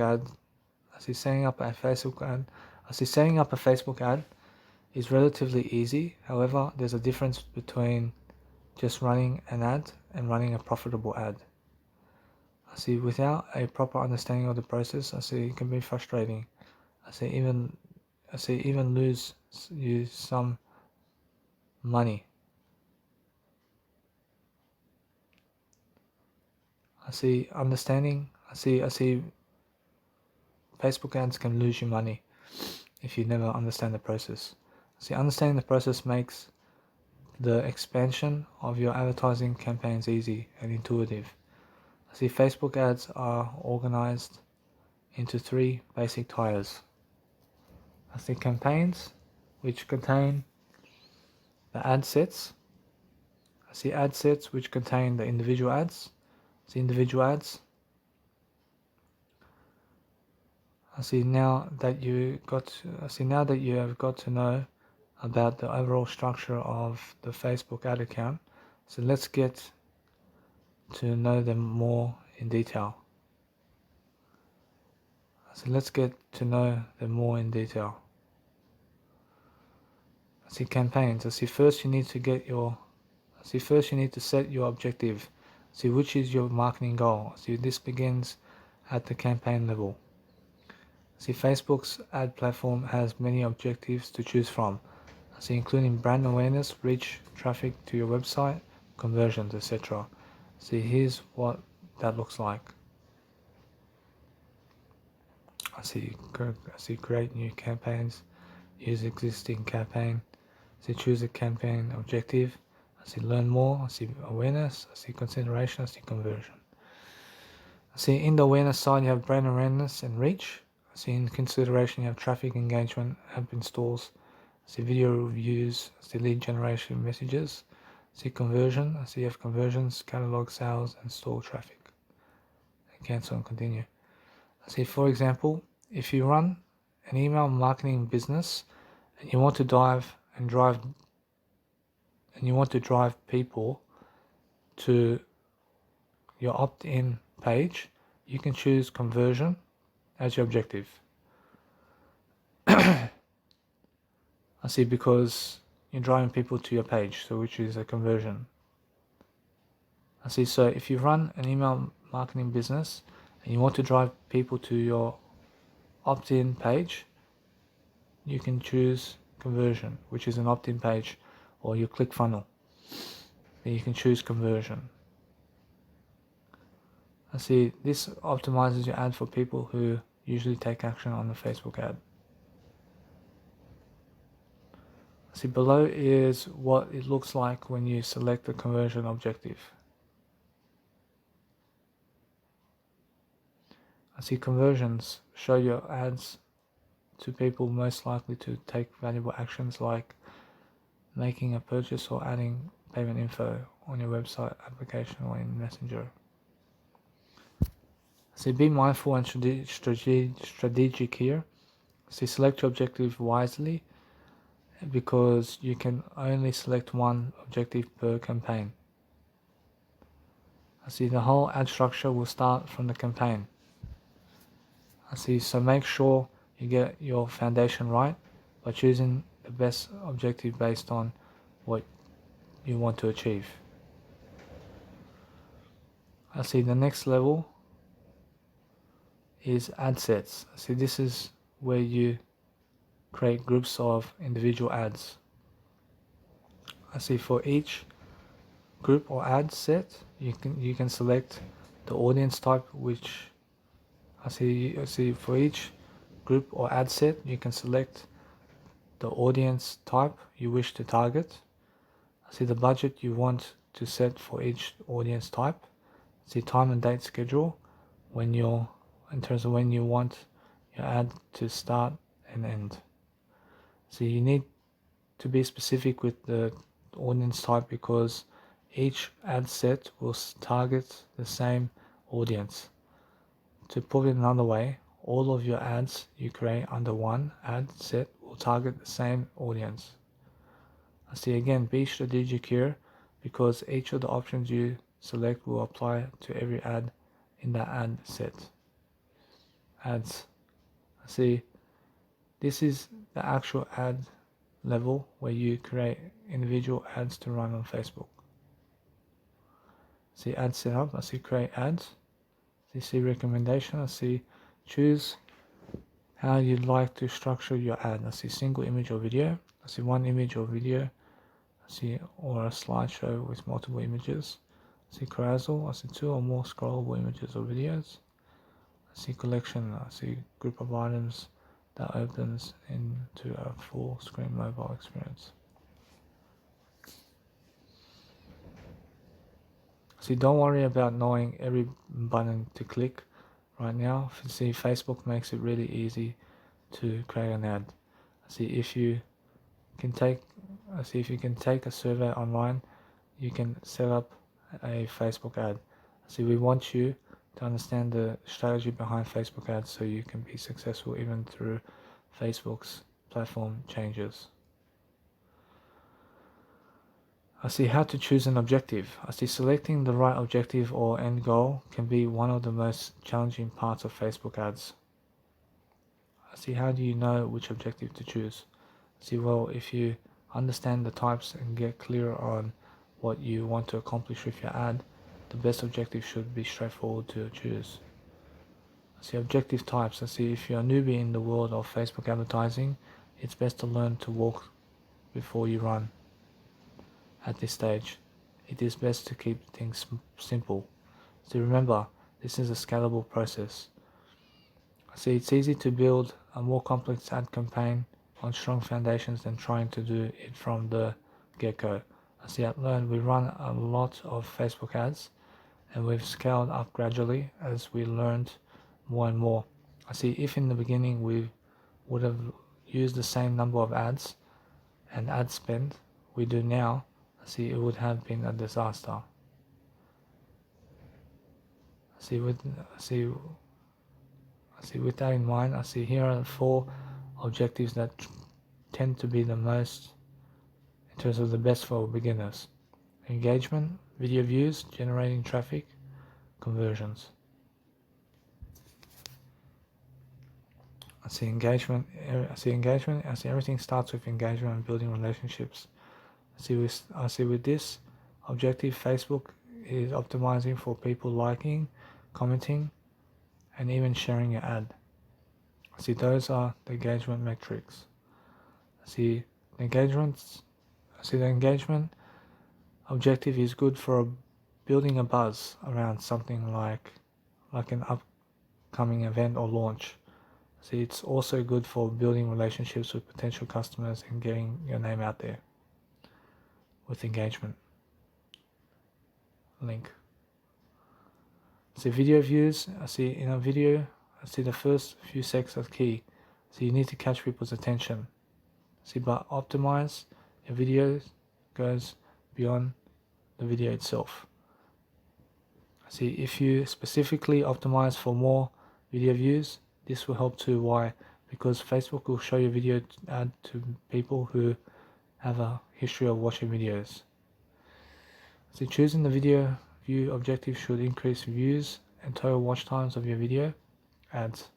ad is relatively easy. However, there's a difference between just running an ad and running a profitable ad. I see without a proper understanding of the process, I see it can be frustrating. I see even lose you some money. I see Facebook ads can lose you money if you never understand the process. See, understanding the process makes the expansion of your advertising campaigns easy and intuitive. I see Facebook ads are organized into three basic tiers. I see campaigns, which contain the ad sets. I see ad sets, which contain the individual ads. I see individual ads. I see now that you have got to know about the overall structure of the Facebook ad account. So let's get to know them more in detail. I see campaigns. I see first you need to set your objective. See which is your marketing goal. See this begins at the campaign level. See Facebook's ad platform has many objectives to choose from. See including brand awareness, reach, traffic to your website, conversions, etc. See here's what that looks like. I see create new campaigns, use existing campaign. I see choose a campaign objective. I see learn more. I see awareness. I see consideration. I see conversion. I see in the awareness side you have brand awareness and reach. I see in consideration you have traffic, engagement, app installs. I see video reviews. I see lead generation messages. I see conversion. I see you have conversions, catalog sales, and store traffic. And cancel and continue. I see, for example, if you run an email marketing business and you want to drive people to your opt-in page, you can choose conversion as your objective. I see, because you're driving people to your page, so which is a conversion. I see, so if you run an email marketing business and you want to drive people to your opt-in page, you can choose conversion, which is an opt-in page, or your ClickFunnels. Then you can choose conversion. I see, this optimizes your ad for people who usually take action on the Facebook ad. See, below is what it looks like when you select the conversion objective. I see, conversions show your ads to people most likely to take valuable actions like making a purchase or adding payment info on your website, application, or in Messenger. See, be mindful and strategic here. See, select your objective wisely, because you can only select one objective per campaign. I see, the whole ad structure will start from the campaign. I see, so make sure you get your foundation right by choosing the best objective based on what you want to achieve. I see, the next level is ad sets. I see, this is where you create groups of individual ads. I see, for each group or ad set, you can select the audience type, which I see for each group or ad set, you can select the audience type you wish to target. I see the budget you want to set for each audience type. I see time and date schedule in terms of when you want your ad to start and end. So you need to be specific with the audience type, because each ad set will target the same audience. To put it another way, all of your ads you create under one ad set will target the same audience. I see, again, be strategic here, because each of the options you select will apply to every ad in that ad set. Ads. I see, this is the actual ad level where you create individual ads to run on Facebook. See, ad setup. I see, create ads. I see, recommendation. I see, choose how you'd like to structure your ad. I see, single image or video. I see, one image or video. I see, or a slideshow with multiple images. I see, carousel. I see, 2 or more scrollable images or videos. I see, collection. I see, group of items that opens into a full screen mobile experience. See, don't worry about knowing every button to click right now. See, Facebook makes it really easy to create an ad. See, if you can take a survey online, you can set up a Facebook ad. See, we want you to understand the strategy behind Facebook ads so you can be successful even through Facebook's platform changes. I see, how to choose an objective. I see, selecting the right objective or end goal can be one of the most challenging parts of Facebook ads. I see, how do you know which objective to choose? I see, well, if you understand the types and get clear on what you want to accomplish with your ad, the best objective should be straightforward to choose. I see, objective types. I see, if you're a newbie in the world of Facebook advertising, it's best to learn to walk before you run. At this stage, it is best to keep things simple. So remember, this is a scalable process. I see, it's easy to build a more complex ad campaign on strong foundations than trying to do it from the get-go. I see, at Learn, we run a lot of Facebook ads, and we've scaled up gradually as we learned more and more. I see, if in the beginning we would have used the same number of ads and ad spend we do now, I see, it would have been a disaster. I see, with that in mind, I see, here are 4 objectives that tend to be the most in terms of the best for beginners: engagement, video views, generating traffic, conversions. I see engagement. I see everything starts with engagement and building relationships. I see with this objective, Facebook is optimizing for people liking, commenting, and even sharing your ad. I see those are the engagement metrics. I see the engagement objective is good for building a buzz around something like an upcoming event or launch. See, it's also good for building relationships with potential customers and getting your name out there with engagement. Link. See video views. I see in a video, I see the first few seconds are key. So you need to catch people's attention. See, but optimize your video goes beyond the video itself. See, if you specifically optimize for more video views, this will help too. Why? Because Facebook will show your video ad to people who have a history of watching videos. So choosing the video view objective should increase views and total watch times of your video ads.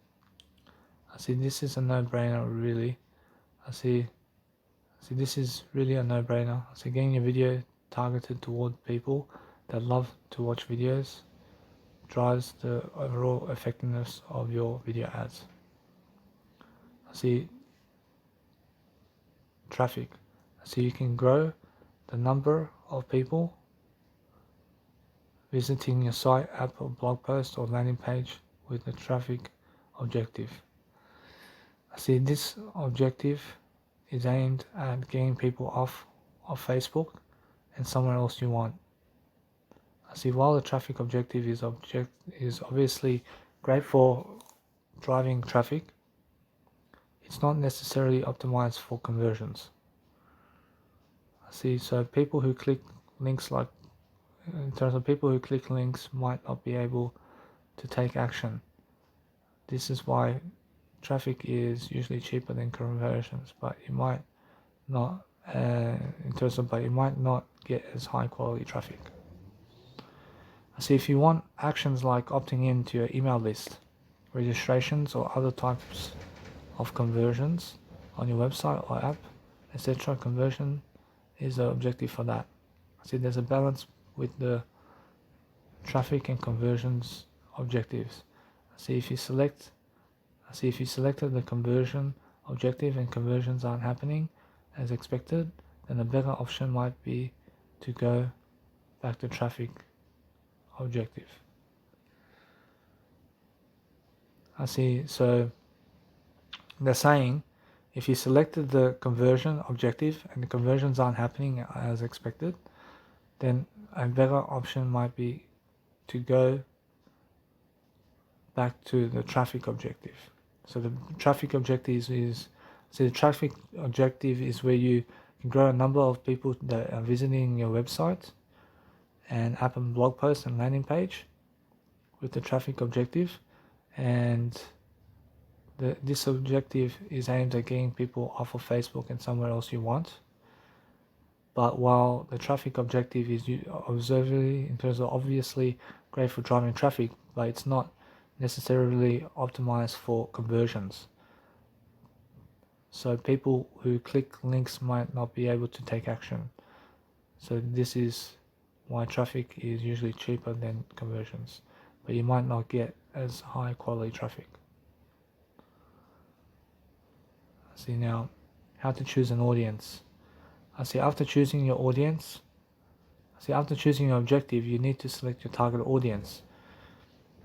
I see this is a no-brainer really. I see this is really a no-brainer. I see getting your video targeted toward people that love to watch videos drives the overall effectiveness of your video ads. I see traffic. So you can grow the number of people visiting your site, app, or blog post or landing page with the traffic objective. I see this objective is aimed at getting people off of Facebook and somewhere else you want. I see while the traffic objective is obviously great for driving traffic, it's not necessarily optimized for conversions. I see, so people who click links might not be able to take action. This is why traffic is usually cheaper than conversions, but you might not get as high quality traffic. I see if you want actions like opting in to your email list, registrations or other types of conversions on your website or app, etc., conversion is the objective for that. I see there's a balance with the traffic and conversions objectives. I see if you selected the conversion objective and conversions aren't happening as expected, then a better option might be to go back to traffic objective. I see, so they're saying if you selected the conversion objective and the conversions aren't happening as expected, then a better option might be to go back to the traffic objective. So the traffic objective is where you can grow a number of people that are visiting your website and app and blog post and landing page with the traffic objective, and this objective is aimed at getting people off of Facebook and somewhere else you want. But while the traffic objective is obviously great for driving traffic, but it's not necessarily optimized for conversions. So people who click links might not be able to take action. So this is why traffic is usually cheaper than conversions, but you might not get as high quality traffic. See now, how to choose an audience. After choosing your objective, you need to select your target audience.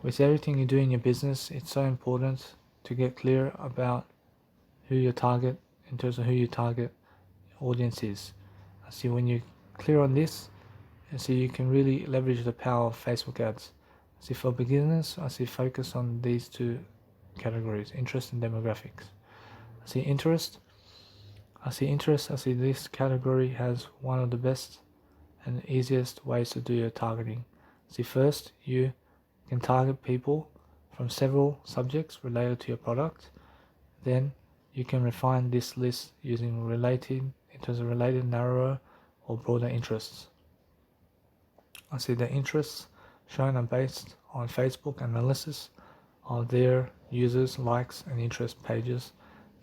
With everything you do in your business, it's so important to get clear about who your target, in terms of who your target audience is. When you're clear on this, you can really leverage the power of Facebook ads. For beginners, focus on these two categories: interest and demographics. Interest. This category has one of the best and easiest ways to do your targeting. First, you can target people from several subjects related to your product. Then you can refine this list using related, narrower or broader interests. I see the interests shown are based on Facebook analysis of their users' likes and interest pages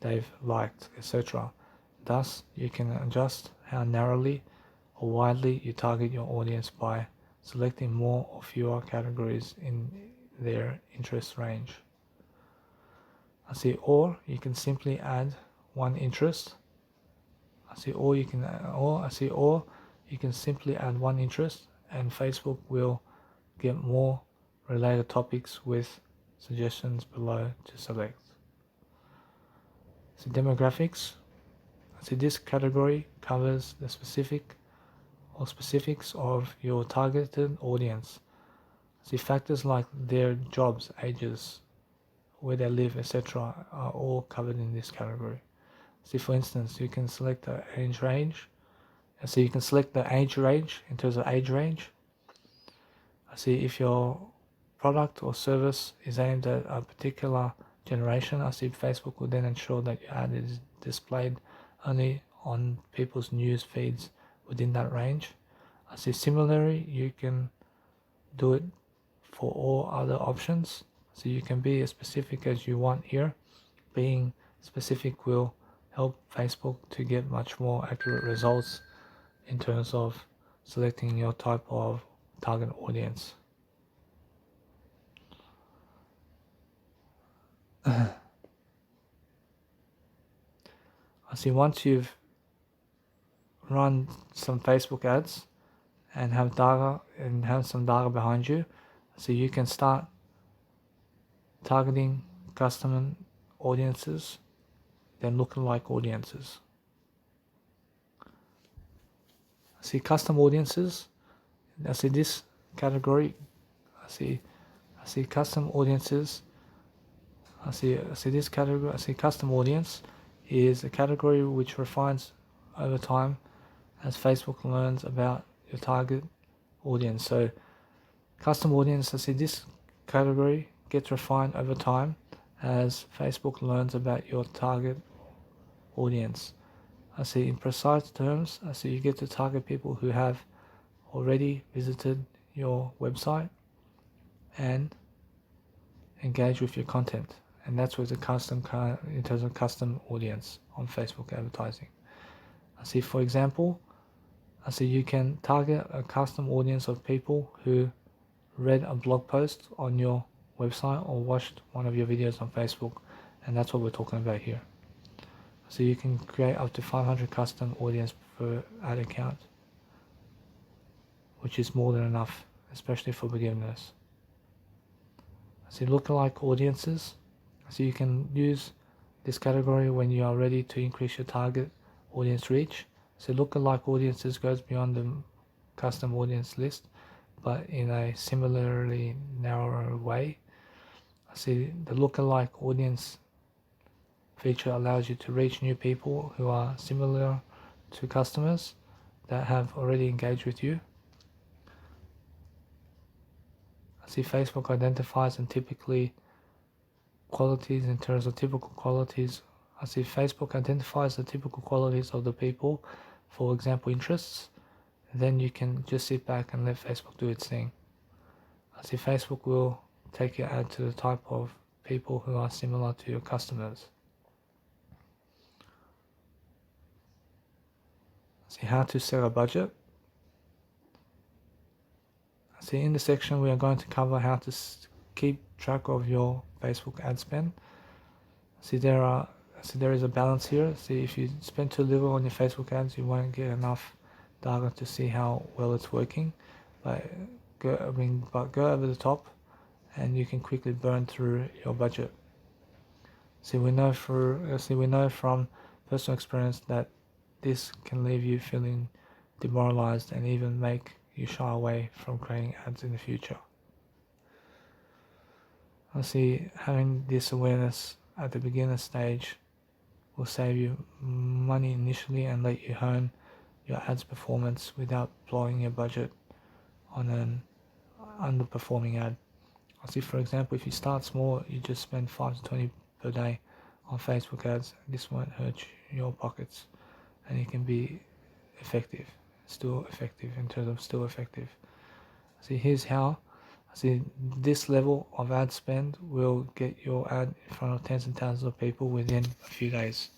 they've liked, etc. Thus, you can adjust how narrowly or widely you target your audience by selecting more or fewer categories in their interest range. I see, or you can simply add one interest. Or you can simply add one interest, and Facebook will get more related topics with suggestions below to select. So demographics. This category covers the specifics of your targeted audience. Factors like their jobs, ages, where they live, etc. are all covered in this category. For instance, you can select the age range. You can select the age range in terms of age range. If your product or service is aimed at a particular generation, Facebook will then ensure that your ad is displayed only on people's news feeds within that range. Similarly, you can do it for all other options. So you can be as specific as you want here. Being specific will help Facebook to get much more accurate results in terms of selecting your type of target audience. Once you've run some Facebook ads and have some data behind you, so you can start targeting custom audiences, then lookalike audiences. Custom audiences. This category. I see custom audiences. This category. Custom audience is a category which refines over time as Facebook learns about your target audience. So custom audience, this category gets refined over time as Facebook learns about your target audience. In precise terms, you get to target people who have already visited your website and engage with your content. And that's with the in terms of custom audience on Facebook advertising. For example, you can target a custom audience of people who read a blog post on your website or watched one of your videos on Facebook, and that's what we're talking about here. So you can create up to 500 custom audience per ad account, which is more than enough, especially for beginners. Lookalike audiences. You can use this category when you are ready to increase your target audience reach. Lookalike audiences goes beyond the custom audience list, but in a similarly narrower way. The lookalike audience feature allows you to reach new people who are similar to customers that have already engaged with you. Facebook identifies and typically qualities in terms of typical qualities. Facebook identifies the typical qualities of the people, for example, interests. Then you can just sit back and let Facebook do its thing. Facebook will take your ad to the type of people who are similar to your customers. How to set a budget. In this section we are going to cover how to keep track of your Facebook ad spend. There is a balance here. If you spend too little on your Facebook ads, you won't get enough data to see how well it's working. But go over the top, and you can quickly burn through your budget. We know from personal experience that this can leave you feeling demoralized and even make you shy away from creating ads in the future. Having this awareness at the beginner stage will save you money initially and let you hone your ads performance without blowing your budget on an underperforming ad. For example, if you start small, you just spend 5 to 20 per day on Facebook ads. This won't hurt your pockets, and it can be effective, still effective in terms of still effective. See, here's how. See, this level of ad spend will get your ad in front of tens and thousands of people within a few days.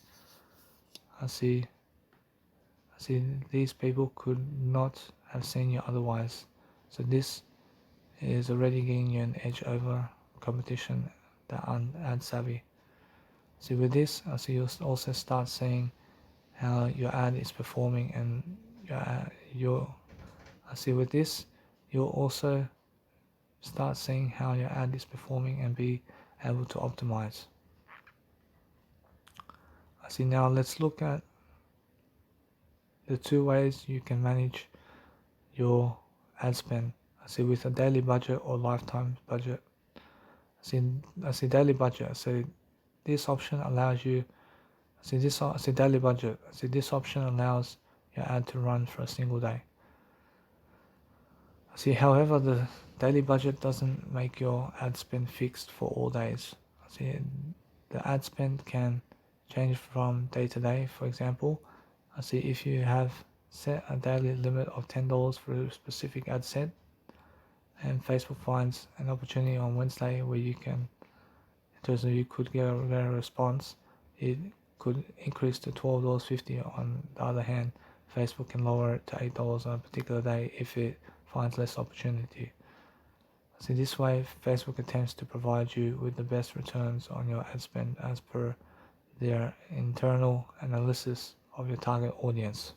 I see these people could not have seen you otherwise. So this is already giving you an edge over competition that aren't ad savvy. See, with this, I see you'll also start seeing how your ad is performing, and I see with this, you'll also start seeing how your ad is performing and be able to optimize. I see now let's look at the two ways you can manage your ad spend. I see with a daily budget or lifetime budget. I see daily budget. So this option allows you. I see daily budget. I see this option allows your ad to run for a single day. I see, however, the daily budget doesn't make your ad spend fixed for all days. I see the ad spend can change from day to day. For example, I see if you have set a daily limit of $10 for a specific ad set, and Facebook finds an opportunity on Wednesday where you can, in terms of you could get a response, it could increase to $12.50. On the other hand, Facebook can lower it to $8 on a particular day if it finds less opportunity. So this way, Facebook attempts to provide you with the best returns on your ad spend as per their internal analysis of your target audience.